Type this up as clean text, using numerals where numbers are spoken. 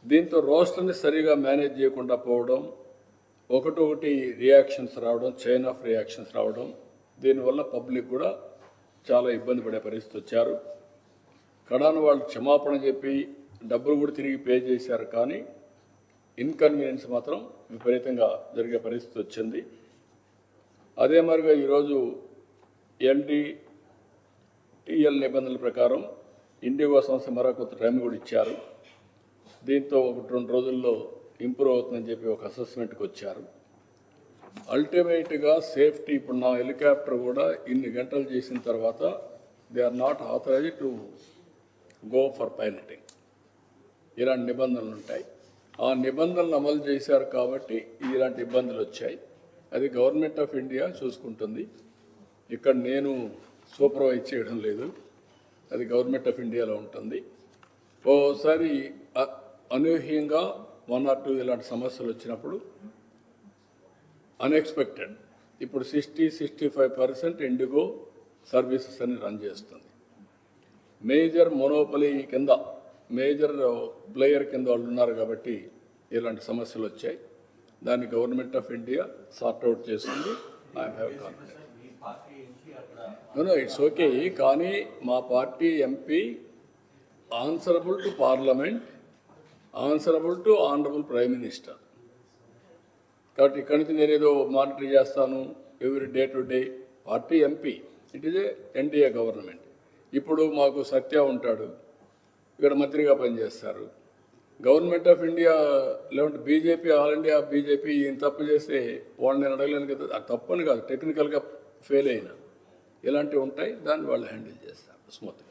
దీంతో రోస్టర్ని సరిగా మేనేజ్ చేయకుండా పోవడం, ఒకటొకటి రియాక్షన్స్ రావడం, చైన్ ఆఫ్ రియాక్షన్స్ రావడం, దీనివల్ల పబ్లిక్ కూడా చాలా ఇబ్బంది పడే పరిస్థితి వచ్చారు. కడాను వాళ్ళు క్షమాపణ చెప్పి డబ్బులు కూడా తిరిగి పే చేశారు, కానీ ఇన్కన్వీనియన్స్ మాత్రం విపరీతంగా జరిగే పరిస్థితి వచ్చింది. అదే మరిగా ఈరోజు ఎన్డీటీఎల్ నిబంధనల ప్రకారం ఇండిగో సంస్థ మరొక టైం కూడా ఇచ్చారు. దీంతో 1-2 రోజుల్లో ఇంప్రూవ్ అవుతుందని చెప్పి ఒక అసెస్మెంట్కి వచ్చారు. అల్టిమేట్గా సేఫ్టీ, ఇప్పుడు నా హెలికాప్టర్ కూడా ఇన్ని గంటలు చేసిన తర్వాత they are not authorised to go for piloting. ఇలాంటి నిబంధనలు ఉంటాయి. ఆ నిబంధనలు అమలు చేశారు కాబట్టి ఇలాంటి ఇబ్బందులు వచ్చాయి. అది గవర్నమెంట్ ఆఫ్ ఇండియా చూసుకుంటుంది. ఇక్కడ నేను సూపర్వైజ్ చేయడం లేదు, అది గవర్నమెంట్ ఆఫ్ ఇండియాలో ఉంటుంది. ఓసారి అనూహ్యంగా 1 or 2 ఇలాంటి సమస్యలు వచ్చినప్పుడు అన్ఎక్స్పెక్టెడ్ ఇప్పుడు 60-65% ఇండిగో సర్వీసెస్ అని రన్ చేస్తుంది. మేజర్ మోనోపలీ కింద, మేజర్ ప్లేయర్ కింద వాళ్ళు ఉన్నారు కాబట్టి ఇలాంటి సమస్యలు వచ్చాయి. దాన్ని గవర్నమెంట్ ఆఫ్ ఇండియా సార్ట్అవుట్ చేస్తుంది. I have confidence. No, it's okay. కానీ మా party MP answerable to parliament, answerable to honourable prime minister. కాబట్టి ఇక్కడి నుంచి నేనేదో మానిటర్ చేస్తాను every day to day. Party MP, it is a NDA government. ఇప్పుడు మాకు సత్య ఉంటాడు, ఇక్కడ మంత్రిగా పనిచేస్తారు. గవర్నమెంట్ ఆఫ్ ఇండియా లేదంటే బీజేపీ, ఆల్ ఇండియా బీజేపీ ఈయన తప్పు చేస్తే వాళ్ళని నేను అడగలేను కదా. అది తప్పని కాదు, టెక్నికల్గా ఫెయిల్ అయినా ఇలాంటివి ఉంటాయి. దాన్ని వాళ్ళు హ్యాండిల్ చేస్తారు స్మూత్గా.